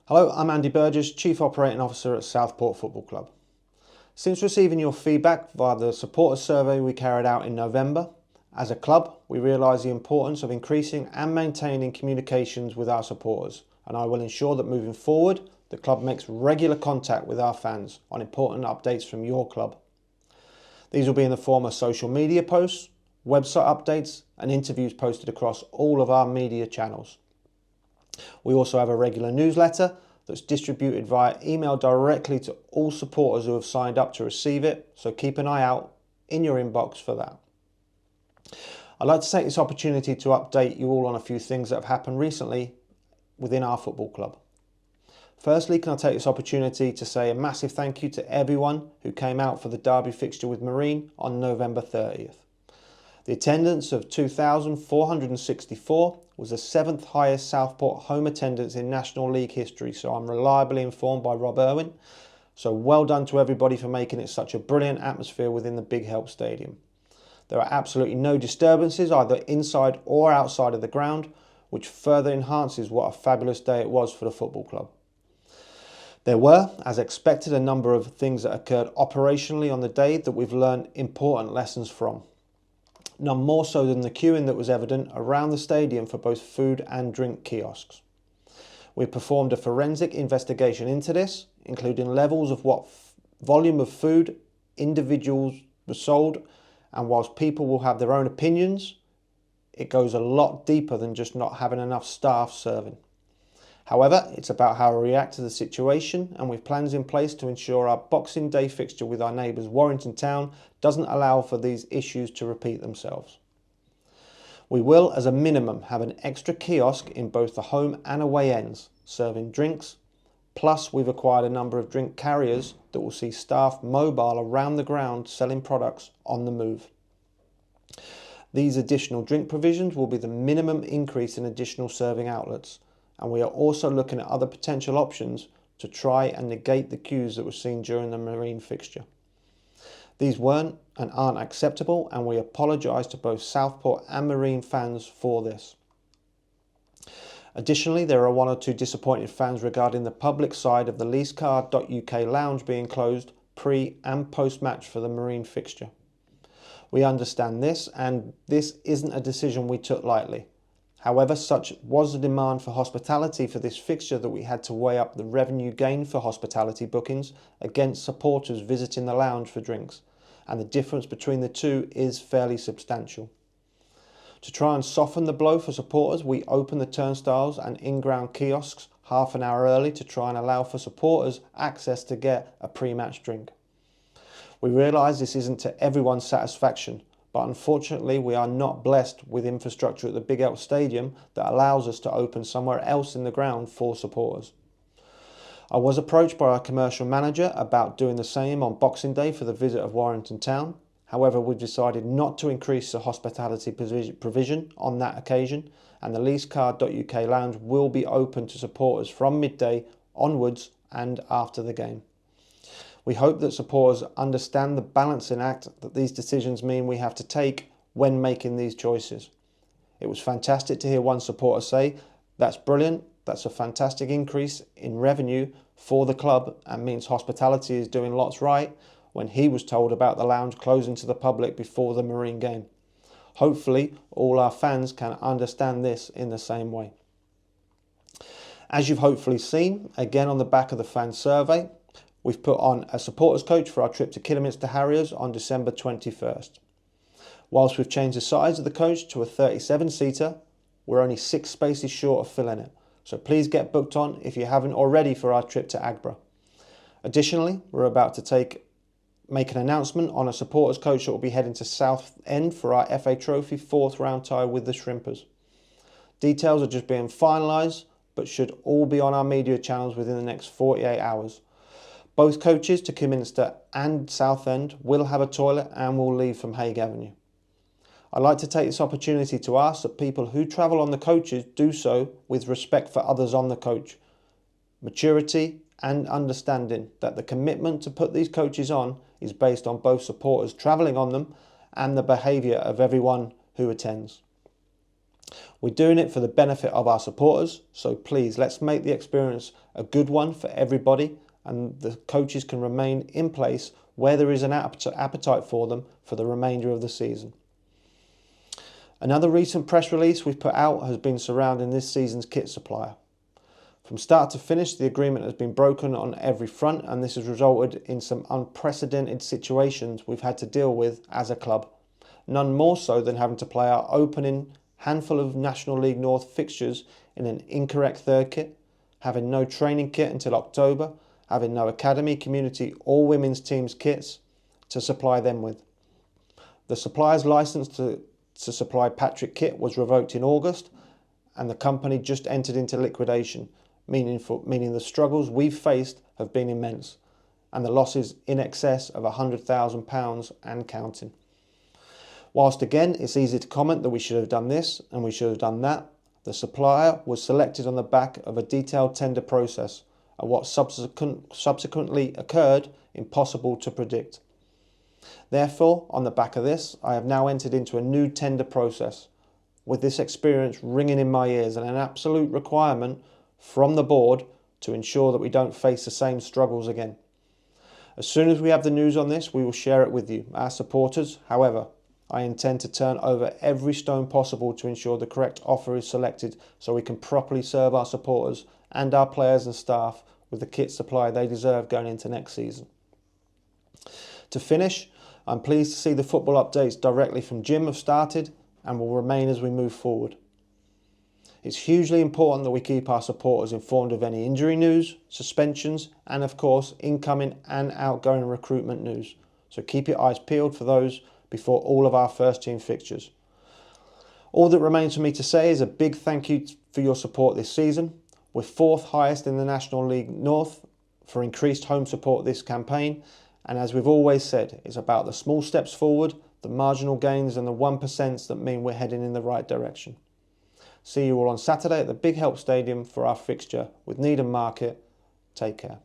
Hello, I'm Andy Burgess, Chief Operating Officer at Southport Football Club. Since receiving your feedback via the supporters survey we carried out in November, as a club we realise the importance of increasing and maintaining communications with our supporters, and I will ensure that moving forward the club makes regular contact with our fans on important updates from your club. These will be in the form of social media posts, website updates and interviews posted across all of our media channels. We also have a regular newsletter that's distributed via email directly to all supporters who have signed up to receive it, so keep an eye out in your inbox for that. I'd like to take this opportunity to update you all on a few things that have happened recently within our football club. Firstly, can I take this opportunity to say a massive thank you to everyone who came out for the derby fixture with Marine on November 30th. The attendance of 2,464 was the 7th highest Southport home attendance in National League history, so I'm reliably informed by Rob Irwin. So well done to everybody for making it such a brilliant atmosphere within the Big Help Stadium. There are absolutely no disturbances either inside or outside of the ground, which further enhances what a fabulous day it was for the football club. There were, as expected, a number of things that occurred operationally on the day that we've learned important lessons from. None more so than the queuing that was evident around the stadium for both food and drink kiosks. We performed a forensic investigation into this, including levels of what volume of food individuals were sold, and whilst people will have their own opinions, it goes a lot deeper than just not having enough staff serving. However, it's about how we react to the situation, and with plans in place to ensure our Boxing Day fixture with our neighbours Warrington Town doesn't allow for these issues to repeat themselves. We will, as a minimum, have an extra kiosk in both the home and away ends, serving drinks, plus we've acquired a number of drink carriers that will see staff mobile around the ground selling products on the move. These additional drink provisions will be the minimum increase in additional serving outlets, and we are also looking at other potential options to try and negate the queues that were seen during the Marine fixture. These weren't and aren't acceptable, and we apologise to both Southport and Marine fans for this. Additionally, there are one or two disappointed fans regarding the public side of the leasecard.uk lounge being closed pre and post match for the Marine fixture. We understand this, and this isn't a decision we took lightly. However, such was the demand for hospitality for this fixture that we had to weigh up the revenue gained for hospitality bookings against supporters visiting the lounge for drinks, and the difference between the two is fairly substantial. To try and soften the blow for supporters, we opened the turnstiles and in-ground kiosks half an hour early to try and allow for supporters access to get a pre-match drink. We realise this isn't to everyone's satisfaction, but unfortunately we are not blessed with infrastructure at the Big Elk Stadium that allows us to open somewhere else in the ground for supporters. I was approached by our commercial manager about doing the same on Boxing Day for the visit of Warrington Town. However, we've decided not to increase the hospitality provision on that occasion, and the leasecard.uk lounge will be open to supporters from midday onwards and after the game. We hope that supporters understand the balancing act that these decisions mean we have to take when making these choices. It was fantastic to hear one supporter say, "That's brilliant, that's a fantastic increase in revenue for the club and means hospitality is doing lots right," when he was told about the lounge closing to the public before the Marine game. Hopefully all our fans can understand this in the same way. As you've hopefully seen, again on the back of the fan survey, we've put on a supporters coach for our trip to Kidderminster Harriers on December 21st. Whilst we've changed the size of the coach to a 37-seater, we're only 6 spaces short of filling it, so please get booked on if you haven't already for our trip to Agborough. Additionally, we're about to make an announcement on a supporters coach that will be heading to Southend for our FA Trophy 4th round tie with the Shrimpers. Details are just being finalised, but should all be on our media channels within the next 48 hours. Both coaches to Kidderminster and Southend will have a toilet and will leave from Hague Avenue. I'd like to take this opportunity to ask that people who travel on the coaches do so with respect for others on the coach, maturity and understanding that the commitment to put these coaches on is based on both supporters travelling on them and the behaviour of everyone who attends. We're doing it for the benefit of our supporters, so please let's make the experience a good one for everybody, and the coaches can remain in place where there is an appetite for them for the remainder of the season. Another recent press release we've put out has been surrounding this season's kit supplier. From start to finish, the agreement has been broken on every front, and this has resulted in some unprecedented situations we've had to deal with as a club. None more so than having to play our opening handful of National League North fixtures in an incorrect third kit, having no training kit until October, having no academy, community or women's teams kits to supply them with. The supplier's licence to supply Patrick kit was revoked in August, and the company just entered into liquidation, meaning the struggles we've faced have been immense, and the losses in excess of £100,000 and counting. Whilst again it's easy to comment that we should have done this and we should have done that, the supplier was selected on the back of a detailed tender process, and what subsequently occurred impossible to predict. Therefore, on the back of this, I have now entered into a new tender process, with this experience ringing in my ears and an absolute requirement from the board to ensure that we don't face the same struggles again. As soon as we have the news on this, we will share it with you, our supporters. However, I intend to turn over every stone possible to ensure the correct offer is selected so we can properly serve our supporters and our players and staff with the kit supply they deserve going into next season. To finish, I'm pleased to see the football updates directly from Jim have started and will remain as we move forward. It's hugely important that we keep our supporters informed of any injury news, suspensions, and of course incoming and outgoing recruitment news. So keep your eyes peeled for those before all of our first team fixtures. All that remains for me to say is a big thank you for your support this season. We're 4th highest in the National League North for increased home support this campaign, and as we've always said, it's about the small steps forward, the marginal gains and the 1% that mean we're heading in the right direction. See you all on Saturday at the Big Help Stadium for our fixture with Needham Market. Take care.